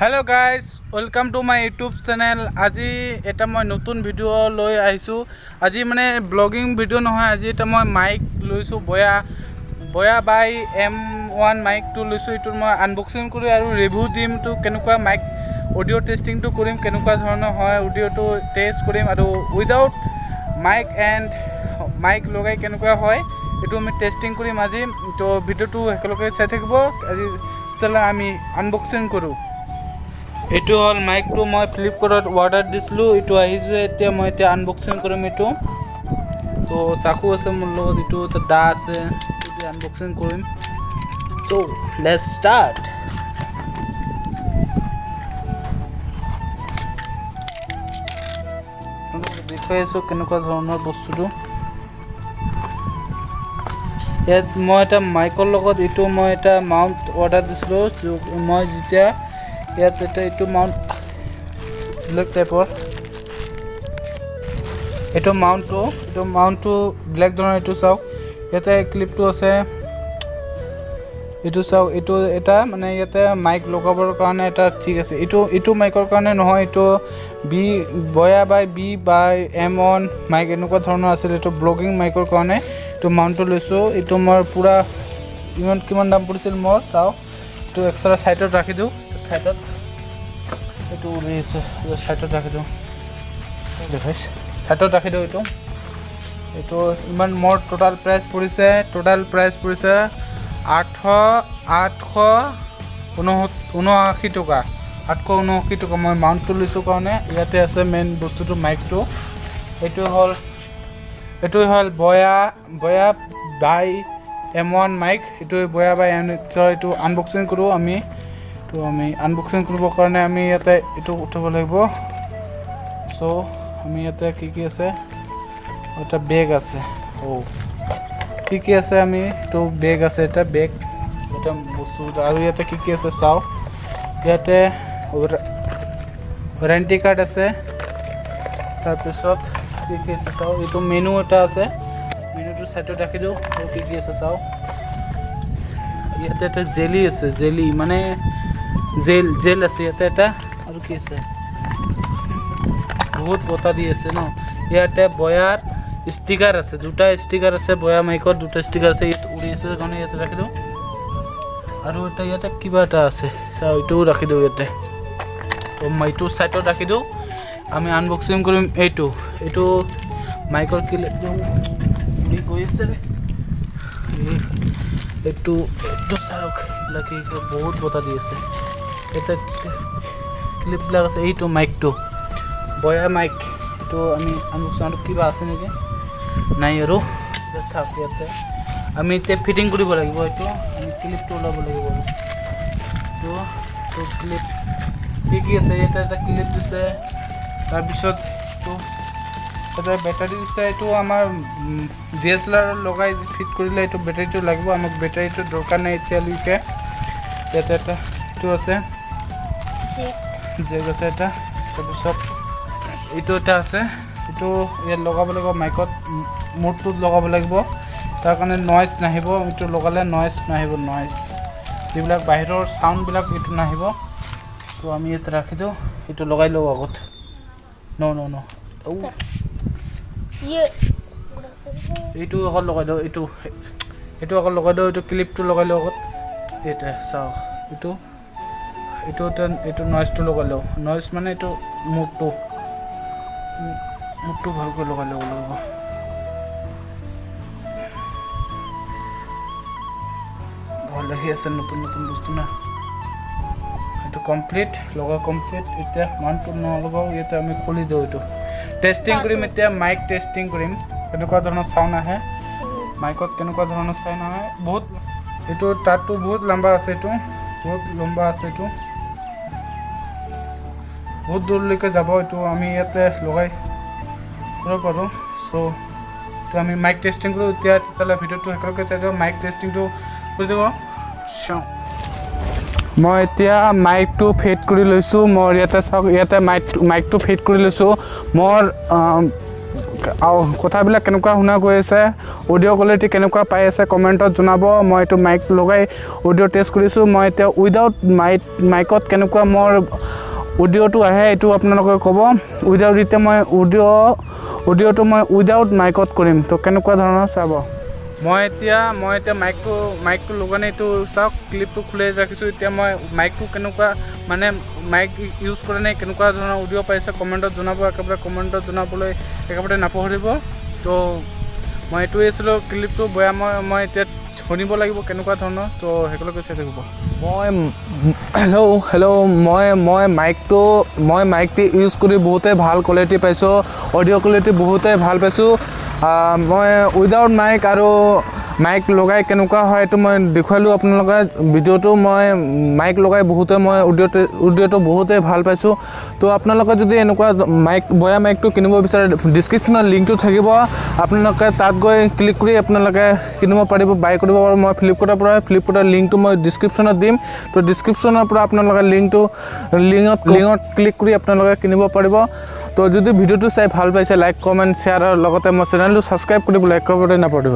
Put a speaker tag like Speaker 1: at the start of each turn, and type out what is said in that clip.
Speaker 1: Hello guys welcome to my YouTube channel. आज এটা মই নতুন ভিডিও লৈ আহিছো। আজি মানে ব্লগিং ভিডিও নহয়, আজি এটা মই মাইক লৈছো বয়া বাই M1 মাইকটো লৈছো। ইটো মই আনবক্সিং কৰি আৰু ৰিভিউ দিম। তো কেনেকুৱা মাইক অডিও টেষ্টিংটো কৰিম, কেনেকুৱা ধৰণৰ হয় অডিওটো টেষ্ট কৰিম আৰু উইদাউট মাইক এণ্ড মাইক লগাই কেনেকুৱা হয় এইটো আমি টেষ্টিং কৰিম আজি। তো ভিডিওটো একেলগে চাই থাকিব। আজি তেতিয়াহ'লে আমি আনবক্সিং কৰোঁ। এইটো হ'ল মাইকটো মই ফ্লিপকাৰ্টত অৰ্ডাৰ দিছিলোঁ। এইটো আহিছে, এতিয়া মই আনবক্সিং কৰিম এইটো। তো চাকু আছে মোৰ লগত, এইটো এটা দা আছে, এইটো আনবক্সিং কৰিম। তো লেটছ ষ্টাৰ্ট। দেখুৱাই আছোঁ কেনেকুৱা ধৰণৰ বস্তুটো। ইয়াত মই এটা মাইকৰ লগত এইটো মই এটা মাউণ্ট অৰ্ডাৰ দিছিলোঁ। মই যেতিয়া ইয়াত এইটো মাউণ্ট টাইপৰ এইটো মাউণ্টটো ব্লেক ধৰণৰ। এইটো চাওক, ইয়াতে ক্লিপটো আছে, এইটো চাওক। এইটো এটা মানে ইয়াতে মাইক লগাবৰ কাৰণে এটা ঠিক আছে। এইটো মাইকৰ কাৰণে নহয়, এইটো বয়া বাই M1 মাইক এনেকুৱা ধৰণৰ আছিল। এইটো ব্লগিং মাইকৰ কাৰণে এইটো মাউণ্টটো লৈছোঁ। এইটো মই পূৰা কিমান দাম পৰিছিল মোৰ চাওক। এইটো এক্সট্ৰা ছাইডত ৰাখি দিওঁ, ছাইডত এইটো উলিয়াইছে, ছাইডত ৰাখি দিওঁ, দেখাইছে ছাইডত ৰাখি দিওঁ। এইটো ইমান মোৰ টোটাল প্ৰাইচ পৰিছে 879 টকা। 879 টকা মই মাউণ্টটো লৈছোঁ কাৰণে। ইয়াতে আছে মেইন বস্তুটো মাইকটো। এইটো হ'ল বয়া বাই M1 মাইক। এইটো বয়া বাই এইটো আনবক্সিং কৰোঁ আমি। তো আমি আনবক্সিং কৰিবৰ কাৰণে আমি ইয়াতে এইটো উঠাব লাগিব। চ' আমি ইয়াতে কি আছে, এটা বেগ আছে। কি আছে, আমি এইটো বেগ আছে, এটা বেগ, এটা বস্তু। আৰু ইয়াতে কি আছে চাওক। ইয়াতে ৱাৰেণ্টি কাৰ্ড আছে। তাৰপিছত কি আছে চাওক, এইটো মেনু এটা আছে, মেনুটো ছাইডত ৰাখি দিওঁ। আৰু কি আছে চাওক, ইয়াতে এটা জেলি আছে, জেলি মানে জেল আছে ইয়াতে এটা। আৰু কি আছে, বহুত বতা দি আছে ন। ইয়াতে বয়াৰ ষ্টিকাৰ আছে, দুটা ষ্টিকাৰ আছে, বয়া মাইকৰ দুটা ষ্টিকাৰ আছে। ইয়াত উৰি আছে কাৰণে ইয়াতে ৰাখি দিওঁ। আৰু এটা ইয়াতে কিবা এটা আছে চাওঁ, এইটোও ৰাখি দিওঁ ইয়াতে। তো মই এইটো ছাইডত ৰাখি দিওঁ। আমি আনবক্সিং কৰিম এইটো মাইকৰ ক্লিপটো উৰি গৈ আছে। এইটো চাওক, বহুত বতা দি আছে। এটা ক্লিপবিলাক আছে। এইটো মাইকটো বয়া মাইক, এইটো আমি আনবক্সিং কিবা আছে নেকি, নাই আৰু থাক। ইয়াতে আমি এতিয়া ফিটিং কৰিব লাগিব। এইটো আমি ক্লিপটো ওলাব লাগিব। তো ক্লিপ কি আছে, ইয়াতে এটা ক্লিপ দিছে। তাৰপিছত এইটো এটা বেটাৰী দিছে। এইটো আমাৰ DSLR লগাই ফিট কৰিলে এইটো বেটাৰীটো লাগিব। আমাক বেটাৰীটো দৰকাৰ নাই এতিয়ালৈকে। ইয়াতে এটা এইটো আছে, জেক আছে এটা। তাৰপিছত এইটো এটা আছে, এইটো ইয়াত লগাব লাগিব, মাইকত মূৰটোত লগাব লাগিব। তাৰ কাৰণে নইজ নাহিব, এইটো লগালে নইজ নাহিব, নইজ যিবিলাক বাহিৰৰ চাউণ্ডবিলাক এইটো নাহিব। তো আমি ইয়াতে ৰাখি দিওঁ। এইটো লগাই লওঁ আগত। এইটো অকল লগাই দিওঁ, এইটো অকল লগাই দিওঁ। এইটো ক্লিপটো লগাই লওঁ আগত। এতিয়া চাওক, এইটো নইজটো লগাই লওঁ। নইজ মানে এইটো মুখটো ভালকৈ লগাই ল'ব লাগিব। ভাল লাগি আছে, নতুন বস্তু না। এইটো কমপ্লিট কমপ্লিট। এতিয়া মাউণ্টটো নলগাওঁ, ইয়াতে আমি খুলি দিওঁ। এইটো টেষ্টিং কৰিম এতিয়া, মাইক টেষ্টিং কৰিম, কেনেকুৱা ধৰণৰ চাউণ্ড আহে মাইকত, কেনেকুৱা ধৰণৰ চাউণ্ড আহে। বহুত এইটো তাতটো বহুত লম্বা আছে, এইটো বহুত লম্বা আছে, এইটো বহুত দূৰলৈকে যাব। এইটো আমি ইয়াতে লগাই কৰিব পাৰোঁ। চ' তো আমি মাইক টেষ্টিং কৰোঁ এতিয়া। তেতিয়াহ'লে ভিডিঅ'টো একেলগে চাই দিওঁ। মাইক টেষ্টিংটো কৰি যাব চাওঁ। মই এতিয়া মাইকটো ফিট কৰি লৈছোঁ। মোৰ ইয়াতে চাওক, ইয়াতে মাইকটো ফিট কৰি লৈছোঁ। মোৰ কথাবিলাক কেনেকুৱা শুনা গৈ আছে, অডিঅ' কোৱালিটি কেনেকুৱা পাই আছে কমেণ্টত জনাব। মই এইটো মাইক লগাই অডিঅ' টেষ্ট কৰিছোঁ। মই এতিয়া উইদাউট মাইকত কেনেকুৱা মোৰ অডিঅ'টো আহে এইটো আপোনালোকে ক'ব। উইদাউট এতিয়া মই অডিঅ'টো মই উইদাউট মাইকত কৰিম, তো কেনেকুৱা ধৰণৰ চাব। মই এতিয়া মাইকটো লগোৱা নাই, এইটো চাওক ক্লিপটো খুলি ৰাখিছোঁ। এতিয়া মই মাইকটো কেনেকুৱা মানে মাইক ইউজ কৰা নাই, কেনেকুৱা ধৰণৰ অডিঅ' পাইছে কমেণ্টত জনাব। একেবাৰে কমেণ্টত জনাবলৈ একেবাৰে নাপাহৰিব। তো মই এইটোৱে আছিলোঁ ক্লিপটো বয়া মই এতিয়া শুনিব লাগিব কেনেকুৱা ধৰণৰ, তো সেইকলৈকে চাই থাকিব। মই মাইকটো ইউজ কৰি বহুতেই ভাল কোৱালিটি পাইছোঁ, অডিঅ' কোৱালিটি বহুতেই ভাল পাইছোঁ। মই উইদাউট মাইক আৰু মাইক লগাই কেনেকুৱা হয় এইটো মই দেখুৱালোঁ আপোনালোকে ভিডিঅ'টো। মই মাইক লগাই মই অডিঅ'টো বহুতেই ভাল পাইছোঁ। তো আপোনালোকে যদি এনেকুৱা বয়া মাইকটো কিনিব বিচাৰে, ডিছক্ৰিপশ্যনত লিংকটো থাকিব, আপোনালোকে তাত গৈ ক্লিক কৰি আপোনালোকে কিনিব পাৰিব, বাই কৰিব পাৰিব। মই ফ্লিপকাৰ্টৰ লিংকটো মই ডিছক্ৰিপশ্যনত দিম। তো ডিছক্ৰিপশ্যনৰ পৰা আপোনালোকে লিংকত ক্লিক কৰি আপোনালোকে কিনিব পাৰিব। তো যদি ভিডিঅ'টো চাই ভাল পাইছে লাইক কমেণ্ট শ্বেয়াৰ আৰু লগতে মোৰ চেনেলটো ছাবস্ক্ৰাইব কৰিবলৈ একেবাৰে নাপাহৰিব।